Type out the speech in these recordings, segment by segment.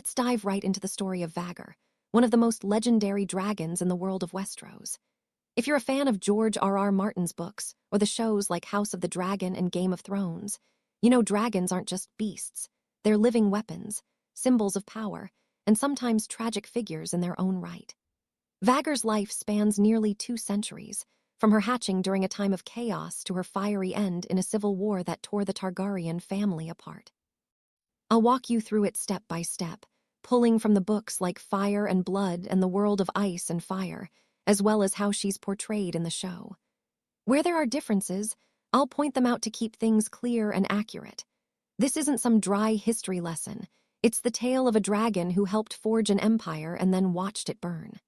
let's dive right into the story of Vhagar, one of the most legendary dragons in the world of Westeros. If you're a fan of George R.R. Martin's books, or the shows like House of the Dragon and Game of Thrones, you know dragons aren't just beasts. They're living weapons, symbols of power, and sometimes tragic figures in their own right. Vhagar's life spans nearly 2 centuries, from her hatching during a time of chaos to her fiery end in a civil war that tore the Targaryen family apart. I'll walk you through it step by step, pulling from the books like Fire and Blood and the World of Ice and Fire, as well as how she's portrayed in the show. Where there are differences, I'll point them out to keep things clear and accurate. This isn't some dry history lesson. It's the tale of a dragon who helped forge an empire and then watched it burn.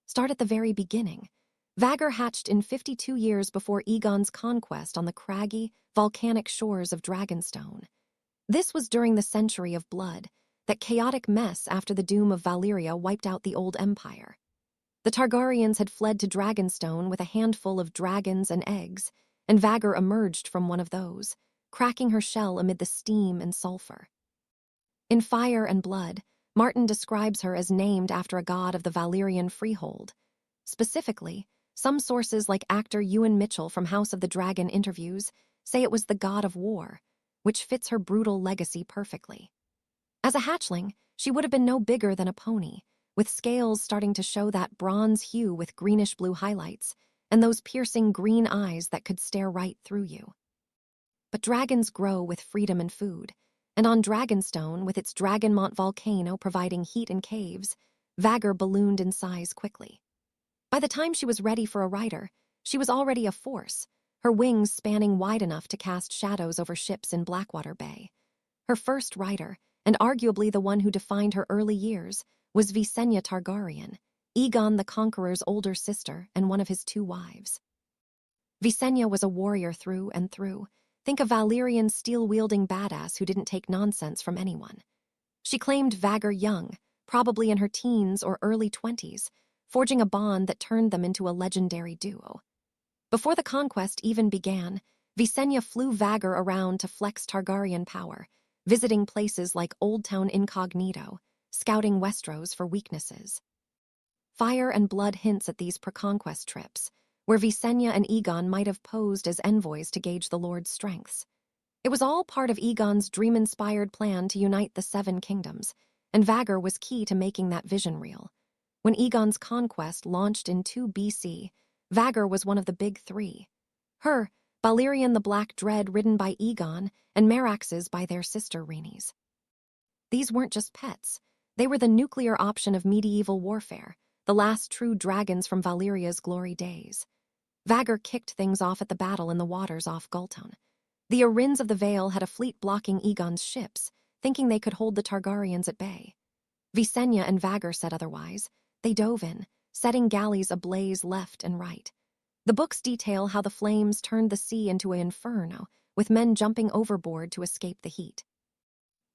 Start at the very beginning. Vhagar hatched in 52 years before Aegon's conquest on the craggy, volcanic shores of Dragonstone. This was during the Century of Blood, that chaotic mess after the doom of Valyria wiped out the old empire. The Targaryens had fled to Dragonstone with a handful of dragons and eggs, and Vhagar emerged from one of those, cracking her shell amid the steam and sulfur. In Fire and Blood, Martin describes her as named after a god of the Valyrian freehold. Specifically, some sources like actor Ewan Mitchell from House of the Dragon interviews say it was the god of war, which fits her brutal legacy perfectly. As a hatchling, she would have been no bigger than a pony, with scales starting to show that bronze hue with greenish-blue highlights, and those piercing green eyes that could stare right through you. But dragons grow with freedom and food, and on Dragonstone, with its Dragonmont volcano providing heat and caves, Vhagar ballooned in size quickly. By the time she was ready for a rider, she was already a force, her wings spanning wide enough to cast shadows over ships in Blackwater Bay. Her first rider, and arguably the one who defined her early years, was Visenya Targaryen, Aegon the Conqueror's older sister and one of his 2 wives. Visenya was a warrior through and through. Think a Valyrian steel-wielding badass who didn't take nonsense from anyone. She claimed Vhagar young, probably in her teens or early 20s, forging a bond that turned them into a legendary duo. Before the conquest even began, Visenya flew Vhagar around to flex Targaryen power, visiting places like Old Town Incognito, scouting Westeros for weaknesses. Fire and Blood hints at these pre-conquest trips, where Visenya and Aegon might have posed as envoys to gauge the Lord's strengths. It was all part of Aegon's dream-inspired plan to unite the 7 Kingdoms, and Vhagar was key to making that vision real. When Aegon's conquest launched in 2 BC, Vhagar was one of the big 3. Her, Balerion the Black Dread ridden by Aegon, and Merax's by their sister Rhaenys. These weren't just pets. They were the nuclear option of medieval warfare, the last true dragons from Valyria's glory days. Vhagar kicked things off at the battle in the waters off Gulton. The Arryns of the Vale had a fleet blocking Aegon's ships, thinking they could hold the Targaryens at bay. Visenya and Vhagar said otherwise. They dove in, setting galleys ablaze left and right. The books detail how the flames turned the sea into an inferno, with men jumping overboard to escape the heat.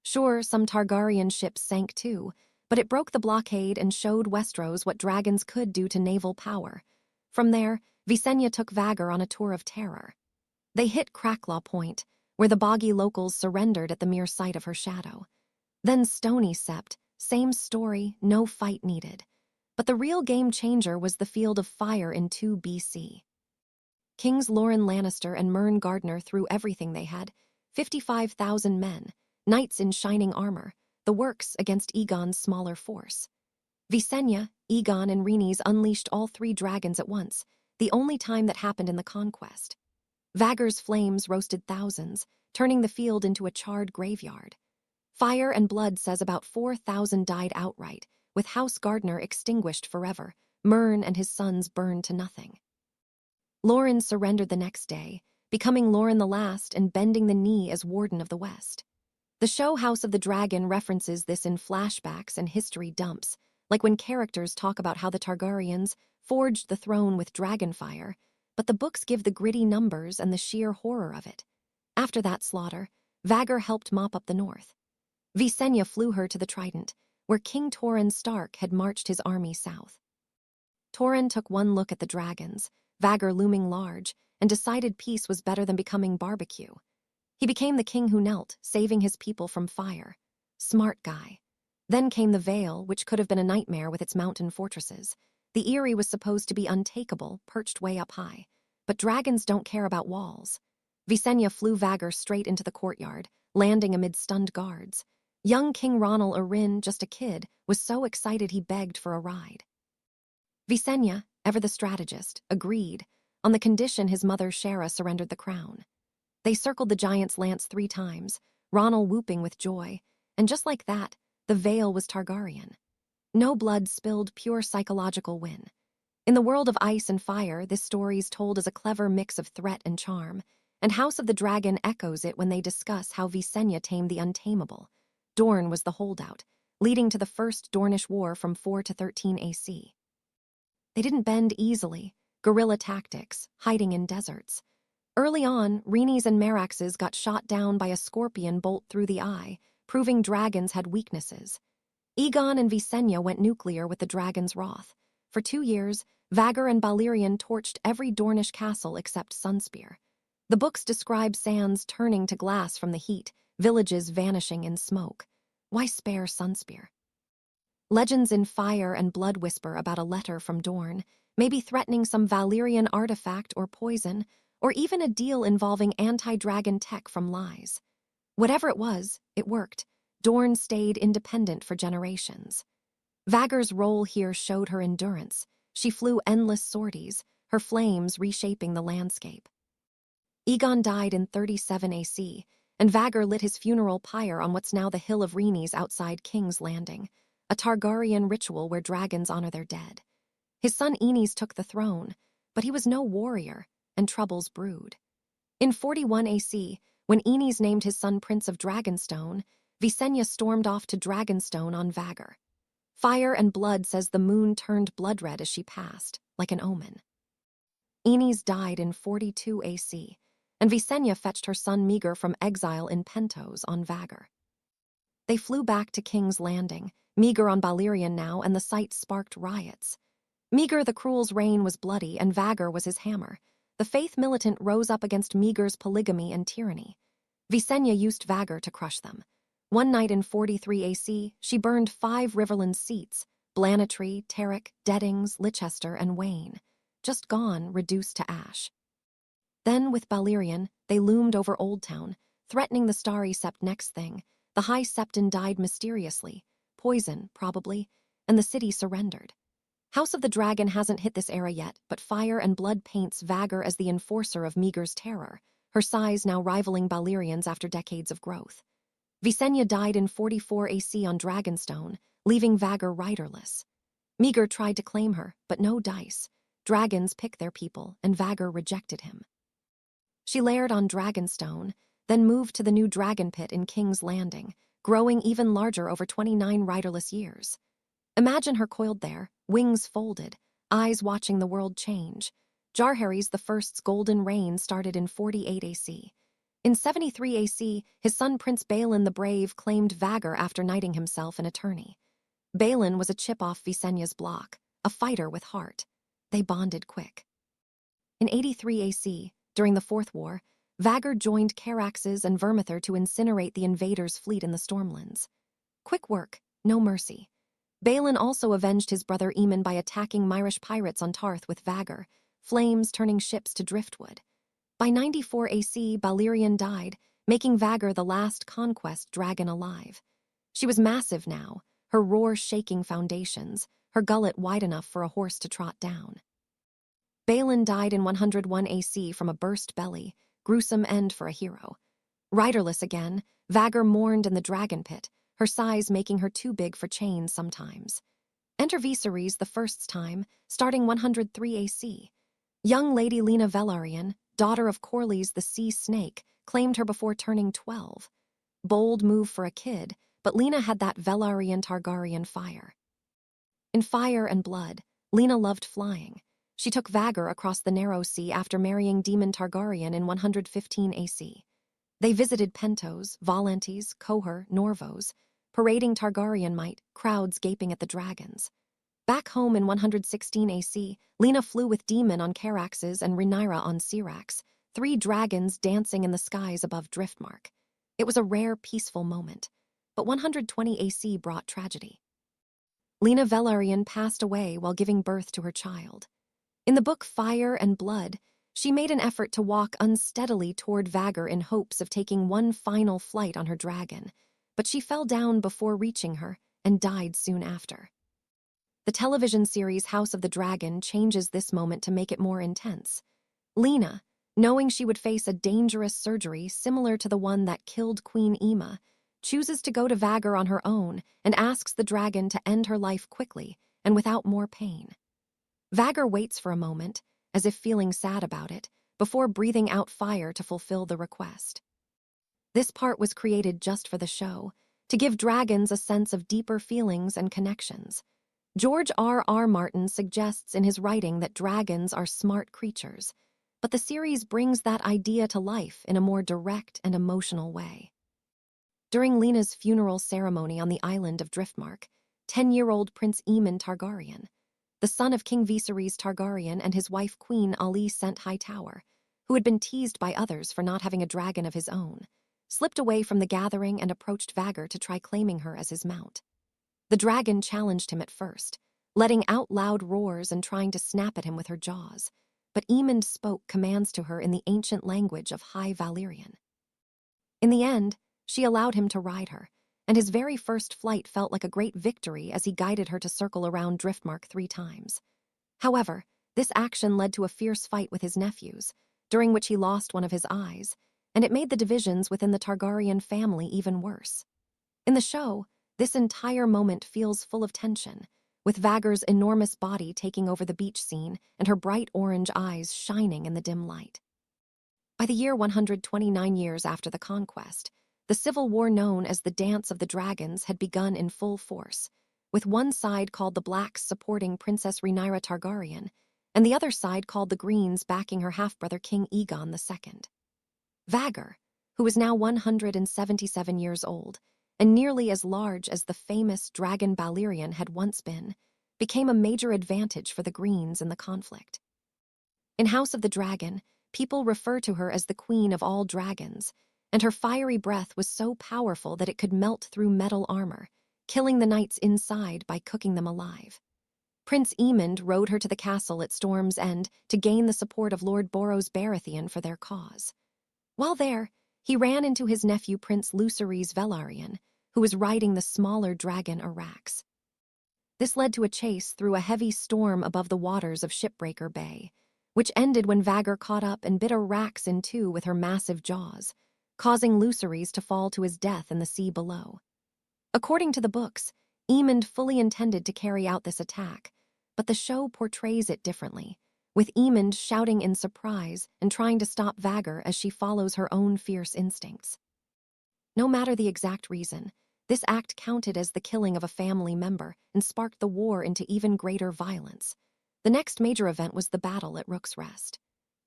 Sure, some Targaryen ships sank too, but it broke the blockade and showed Westeros what dragons could do to naval power. From there, Visenya took Vhagar on a tour of terror. They hit Cracklaw Point, where the boggy locals surrendered at the mere sight of her shadow. Then Stony Sept, same story, no fight needed. But the real game-changer was the Field of Fire in 2 BC. Kings Loren Lannister and Mern Gardner threw everything they had, 55,000 men, knights in shining armor, the works against Aegon's smaller force. Visenya, Aegon, and Rhaenys unleashed all 3 dragons at once, the only time that happened in the conquest. Vhagar's flames roasted thousands, turning the field into a charred graveyard. Fire and Blood says about 4,000 died outright, with House Gardner extinguished forever, Mern and his sons burned to nothing. Loren surrendered the next day, becoming Loren the Last and bending the knee as Warden of the West. The show House of the Dragon references this in flashbacks and history dumps, like when characters talk about how the Targaryens forged the throne with dragonfire, but the books give the gritty numbers and the sheer horror of it. After that slaughter, Vhagar helped mop up the north. Visenya flew her to the Trident, where King Torrhen Stark had marched his army south. Torrhen took one look at the dragons, Vhagar looming large, and decided peace was better than becoming barbecue. He became the king who knelt, saving his people from fire. Smart guy. Then came the Vale, which could have been a nightmare with its mountain fortresses. The Eyrie was supposed to be untakeable, perched way up high. But dragons don't care about walls. Visenya flew Vhagar straight into the courtyard, landing amid stunned guards. Young King Ronal Arryn, just a kid, was so excited he begged for a ride. Visenya, ever the strategist, agreed, on the condition his mother Shara surrendered the crown. They circled the giant's lance 3 times, Ronal whooping with joy, and just like that, the Vale was Targaryen. No blood spilled, pure psychological win. In the world of ice and fire, this story's told as a clever mix of threat and charm, and House of the Dragon echoes it when they discuss how Visenya tamed the untamable. Dorne was the holdout, leading to the First Dornish War from 4 to 13 AC. They didn't bend easily, guerrilla tactics, hiding in deserts. Early on, Rhaenys and Meraxes got shot down by a scorpion bolt through the eye, proving dragons had weaknesses. Aegon and Visenya went nuclear with the dragon's wrath. For 2 years, Vhagar and Balerion torched every Dornish castle except Sunspear. The books describe sands turning to glass from the heat, villages vanishing in smoke. Why spare Sunspear? Legends in Fire and Blood whisper about a letter from Dorne, maybe threatening some Valyrian artifact or poison, or even a deal involving anti-dragon tech from lies. Whatever it was, it worked. Dorne stayed independent for generations. Vhagar's role here showed her endurance. She flew endless sorties, her flames reshaping the landscape. Aegon died in 37 AC, and Vhagar lit his funeral pyre on what's now the Hill of Rhaenys outside King's Landing, a Targaryen ritual where dragons honor their dead. His son Aenys took the throne, but he was no warrior, and troubles brewed. In 41 AC, when Aenys named his son Prince of Dragonstone, Visenya stormed off to Dragonstone on Vhagar. Fire and Blood says the moon turned blood red as she passed, like an omen. Aenys died in 42 AC, and Visenya fetched her son Maegor from exile in Pentos on Vhagar. They flew back to King's Landing, Maegor on Balerion now, and the sight sparked riots. Maegor the Cruel's reign was bloody, and Vhagar was his hammer. The faith militant rose up against Maegor's polygamy and tyranny. Visenya used Vhagar to crush them. One night in 43 AC, she burned 5 Riverland seats, Blanetry, Terrick, Deddings, Lichester, and Wayne. Just gone, reduced to ash. Then, with Balerion, they loomed over Old Town, threatening the Starry Sept. Next thing, the High Septon died mysteriously, poison, probably, and the city surrendered. House of the Dragon hasn't hit this era yet, but Fire and Blood paints Vhagar as the enforcer of Maegor's terror, her size now rivaling Balerion's after decades of growth. Visenya died in 44 AC on Dragonstone, leaving Vhagar riderless. Maegor tried to claim her, but no dice. Dragons pick their people, and Vhagar rejected him. She laired on Dragonstone, then moved to the new dragon pit in King's Landing, growing even larger over 29 riderless years. Imagine her coiled there, wings folded, eyes watching the world change. Jarhary's the First's golden reign started in 48 AC. In 73 AC, his son Prince Balon the Brave claimed Vhagar after knighting himself an attorney. Balon was a chip off Visenya's block, a fighter with heart. They bonded quick. In 83 AC, during the Fourth War, Vhagar joined Caraxes and Vermithor to incinerate the invaders' fleet in the Stormlands. Quick work, no mercy. Balon also avenged his brother Aemond by attacking Myrish pirates on Tarth with Vhagar, flames turning ships to driftwood. By 94 AC, Balerion died, making Vhagar the last Conquest dragon alive. She was massive now, her roar shaking foundations, her gullet wide enough for a horse to trot down. Balon died in 101 AC from a burst belly, gruesome end for a hero. Riderless again, Vhagar mourned in the dragon pit, her size making her too big for chains sometimes. Enter Viserys the First's time, starting 103 AC. Young Lady Laena Velaryon, daughter of Corlys the Sea Snake, claimed her before turning 12. Bold move for a kid, but Laena had that Velaryon Targaryen fire. In Fire and Blood, Laena loved flying. She took Vhagar across the Narrow Sea after marrying Daemon Targaryen in 115 AC. They visited Pentos, Volantes, Qohor, Norvos, parading Targaryen might, crowds gaping at the dragons. Back home in 116 AC, Laena flew with Daemon on Caraxes and Rhaenyra on Syrax, 3 dragons dancing in the skies above Driftmark. It was a rare, peaceful moment. but 120 AC brought tragedy. Laena Velaryon passed away while giving birth to her child. In the book Fire and Blood, she made an effort to walk unsteadily toward Vhagar in hopes of taking one final flight on her dragon, but she fell down before reaching her and died soon after. The television series House of the Dragon changes this moment to make it more intense. Laena, knowing she would face a dangerous surgery similar to the one that killed Queen Aemma, chooses to go to Vhagar on her own and asks the dragon to end her life quickly and without more pain. Vhagar waits for a moment, as if feeling sad about it, before breathing out fire to fulfill the request. This part was created just for the show, to give dragons a sense of deeper feelings and connections. George R.R. Martin suggests in his writing that dragons are smart creatures, but the series brings that idea to life in a more direct and emotional way. During Lena's funeral ceremony on the island of Driftmark, 10-year-old Prince Aemond Targaryen, the son of King Viserys Targaryen and his wife Queen Alicent Hightower, who had been teased by others for not having a dragon of his own, slipped away from the gathering and approached Vhagar to try claiming her as his mount. The dragon challenged him at first, letting out loud roars and trying to snap at him with her jaws, but Aemond spoke commands to her in the ancient language of High Valyrian. In the end, she allowed him to ride her, and his very first flight felt like a great victory as he guided her to circle around Driftmark 3 times. However, this action led to a fierce fight with his nephews, during which he lost one of his eyes, and it made the divisions within the Targaryen family even worse. In the show, this entire moment feels full of tension, with Vhagar's enormous body taking over the beach scene and her bright orange eyes shining in the dim light. By the year 129 years after the Conquest, the civil war known as the Dance of the Dragons had begun in full force, with one side called the Blacks supporting Princess Rhaenyra Targaryen, and the other side called the Greens backing her half-brother King Aegon II. Vhagar, who was now 177 years old, and nearly as large as the famous dragon Balerion had once been, became a major advantage for the Greens in the conflict. In House of the Dragon, people refer to her as the Queen of all dragons, and her fiery breath was so powerful that it could melt through metal armor, killing the knights inside by cooking them alive. Prince Aemond rode her to the castle at Storm's End to gain the support of Lord Borros Baratheon for their cause. While there, he ran into his nephew Prince Lucerys Velaryon, who was riding the smaller dragon Arax. This led to a chase through a heavy storm above the waters of Shipbreaker Bay, which ended when Vhagar caught up and bit Arax in two with her massive jaws, causing Lucerys to fall to his death in the sea below. According to the books, Aemond fully intended to carry out this attack, but the show portrays it differently, with Aemond shouting in surprise and trying to stop Vhagar as she follows her own fierce instincts. No matter the exact reason, this act counted as the killing of a family member and sparked the war into even greater violence. The next major event was the battle at Rook's Rest.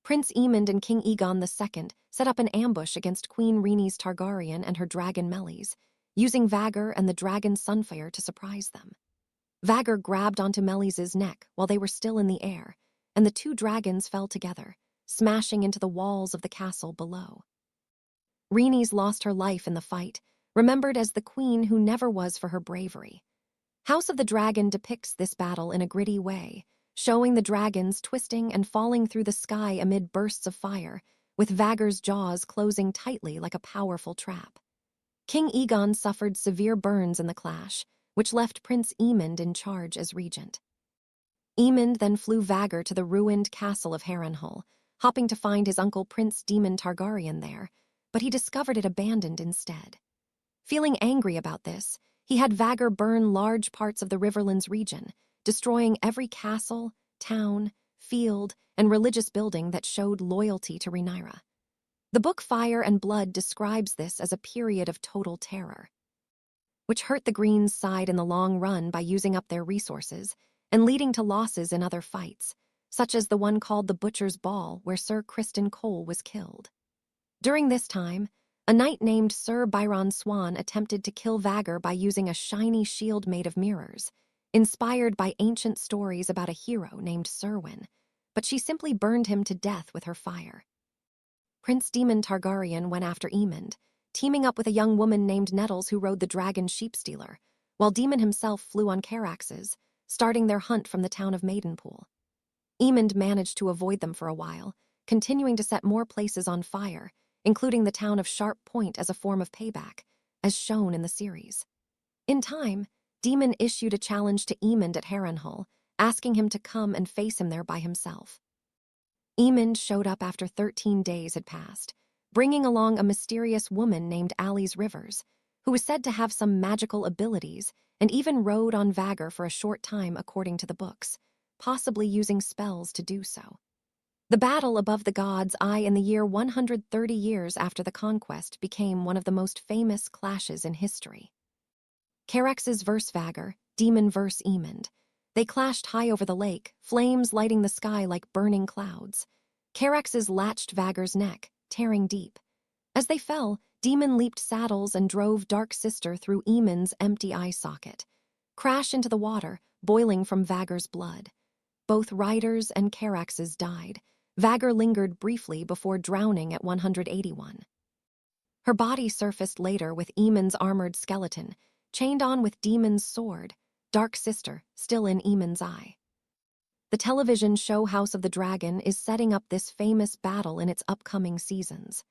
Prince Aemond and King Aegon II set up an ambush against Queen Rhaenys Targaryen and her dragon Meleys, using Vhagar and the dragon Sunfire to surprise them. Vhagar grabbed onto Meleys' neck while they were still in the air, and the two dragons fell together, smashing into the walls of the castle below. Rhaenys lost her life in the fight, remembered as the queen who never was for her bravery. House of the Dragon depicts this battle in a gritty way, showing the dragons twisting and falling through the sky amid bursts of fire, with Vhagar's jaws closing tightly like a powerful trap. King Aegon suffered severe burns in the clash, which left Prince Aemond in charge as regent. Aemond then flew Vhagar to the ruined castle of Harrenhal, hoping to find his uncle Prince Daemon Targaryen there, but he discovered it abandoned instead. Feeling angry about this, he had Vhagar burn large parts of the Riverlands region, destroying every castle, town, field, and religious building that showed loyalty to Rhaenyra. The book Fire and Blood describes this as a period of total terror, which hurt the Greens' side in the long run by using up their resources and leading to losses in other fights, such as the one called the Butcher's Ball where Sir Criston Cole was killed. During this time, a knight named Sir Byron Swan attempted to kill Vhagar by using a shiny shield made of mirrors, inspired by ancient stories about a hero named Serwyn, but she simply burned him to death with her fire. Prince Daemon Targaryen went after Aemond, teaming up with a young woman named Nettles who rode the dragon Sheepstealer, while Daemon himself flew on Caraxes, starting their hunt from the town of Maidenpool. Aemond managed to avoid them for a while, continuing to set more places on fire, including the town of Sharp Point as a form of payback, as shown in the series. In time, Daemon issued a challenge to Aemond at Harrenhal, asking him to come and face him there by himself. Aemond showed up after 13 days had passed, bringing along a mysterious woman named Alice Rivers, who was said to have some magical abilities and even rode on Vhagar for a short time according to the books, possibly using spells to do so. The battle above the God's Eye in the year 130 years after the Conquest became one of the most famous clashes in history. Caraxes vs. Vhagar, Daemon vs. Aemond. They clashed high over the lake, flames lighting the sky like burning clouds. Caraxes latched Vhagar's neck, tearing deep. As they fell, Daemon leaped saddles and drove Dark Sister through Aemond's empty eye socket. Crash into the water, boiling from Vhagar's blood. Both riders and Caraxes died. Vhagar lingered briefly before drowning at 181. Her body surfaced later with Aemond's armored skeleton, chained on with Daemon's sword, Dark Sister still in Aemond's eye. The television show House of the Dragon is setting up this famous battle in its upcoming seasons.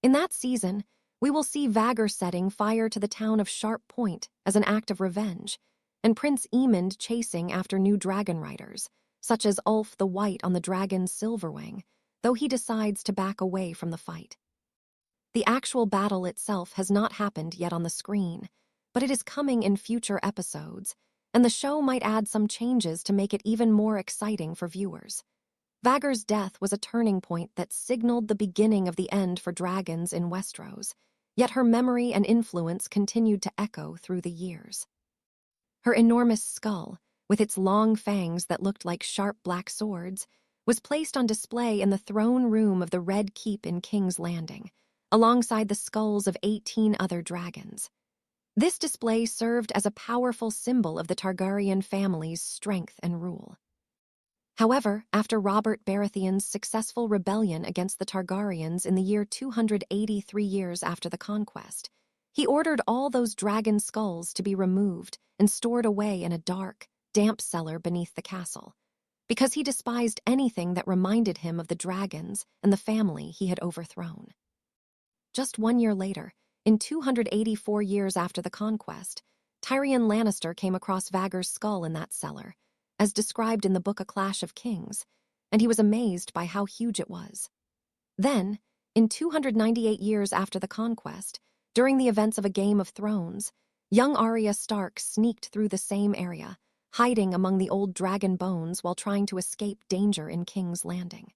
In that season, we will see Vhagar setting fire to the town of Sharp Point as an act of revenge, and Prince Aemond chasing after new dragon riders, such as Ulf the White on the dragon's Silverwing, though he decides to back away from the fight. The actual battle itself has not happened yet on the screen, but it is coming in future episodes, and the show might add some changes to make it even more exciting for viewers. Vhagar's death was a turning point that signaled the beginning of the end for dragons in Westeros, yet her memory and influence continued to echo through the years. Her enormous skull, with its long fangs that looked like sharp black swords, was placed on display in the throne room of the Red Keep in King's Landing, alongside the skulls of 18 other dragons. This display served as a powerful symbol of the Targaryen family's strength and rule. However, after Robert Baratheon's successful rebellion against the Targaryens in the year 283 years after the Conquest, he ordered all those dragon skulls to be removed and stored away in a dark, damp cellar beneath the castle, because he despised anything that reminded him of the dragons and the family he had overthrown. Just 1 year later, in 284 years after the Conquest, Tyrion Lannister came across Vhagar's skull in that cellar, as described in the book A Clash of Kings, and he was amazed by how huge it was. Then, in 298 years after the Conquest, during the events of A Game of Thrones, young Arya Stark sneaked through the same area, hiding among the old dragon bones while trying to escape danger in King's Landing.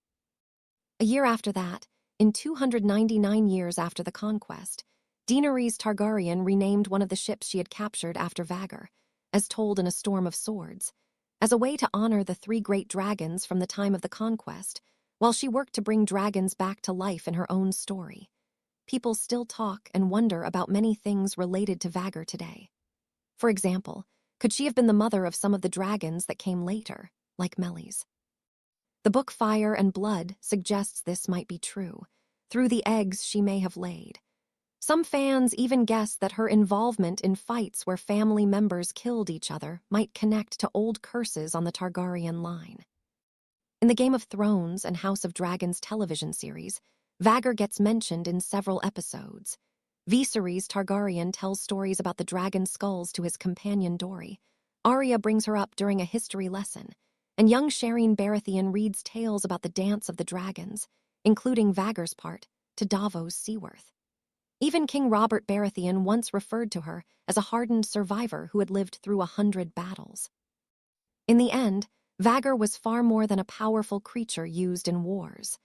A year after that, in 299 years after the Conquest, Daenerys Targaryen renamed one of the ships she had captured after Vhagar, as told in A Storm of Swords, as a way to honor the 3 great dragons from the time of the Conquest, while she worked to bring dragons back to life in her own story. People still talk and wonder about many things related to Vhagar today. For example, could she have been the mother of some of the dragons that came later, like Melis? The book Fire and Blood suggests this might be true, through the eggs she may have laid. Some fans even guess that her involvement in fights where family members killed each other might connect to old curses on the Targaryen line. In the Game of Thrones and House of Dragons television series, Vhagar gets mentioned in several episodes. Viserys Targaryen tells stories about the dragon skulls to his companion Dori. Arya brings her up during a history lesson, and young Shireen Baratheon reads tales about the dance of the dragons, including Vhagar's part, to Davos Seaworth. Even King Robert Baratheon once referred to her as a hardened survivor who had lived through 100 battles. In the end, Vhagar was far more than a powerful creature used in wars.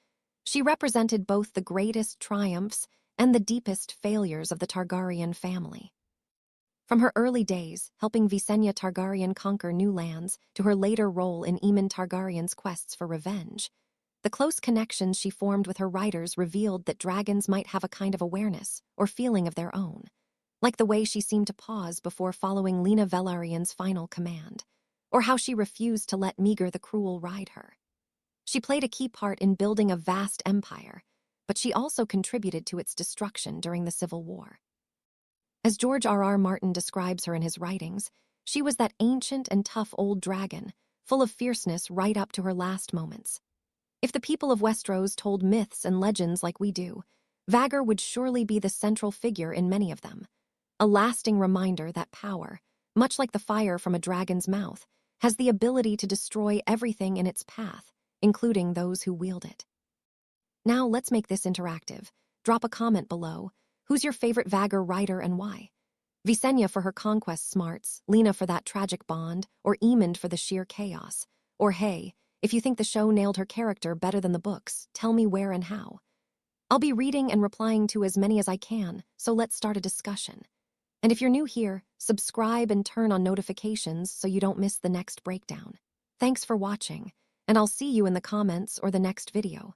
She represented both the greatest triumphs and the deepest failures of the Targaryen family. From her early days, helping Visenya Targaryen conquer new lands, to her later role in Aemond Targaryen's quests for revenge, the close connections she formed with her riders revealed that dragons might have a kind of awareness or feeling of their own, like the way she seemed to pause before following Laena Velaryon's final command, or how she refused to let Maegor the Cruel ride her. She played a key part in building a vast empire, but she also contributed to its destruction during the Civil War. As George R.R. Martin describes her in his writings, she was that ancient and tough old dragon, full of fierceness right up to her last moments. If the people of Westeros told myths and legends like we do, Vhagar would surely be the central figure in many of them, a lasting reminder that power, much like the fire from a dragon's mouth, has the ability to destroy everything in its path, including those who wield it. Now let's make this interactive. Drop a comment below. Who's your favorite Vhagar writer and why? Visenya for her conquest smarts, Laena for that tragic bond, or Aemond for the sheer chaos? Or hey, if you think the show nailed her character better than the books, tell me where and how. I'll be reading and replying to as many as I can, so let's start a discussion. And if you're new here, subscribe and turn on notifications so you don't miss the next breakdown. Thanks for watching, and I'll see you in the comments or the next video.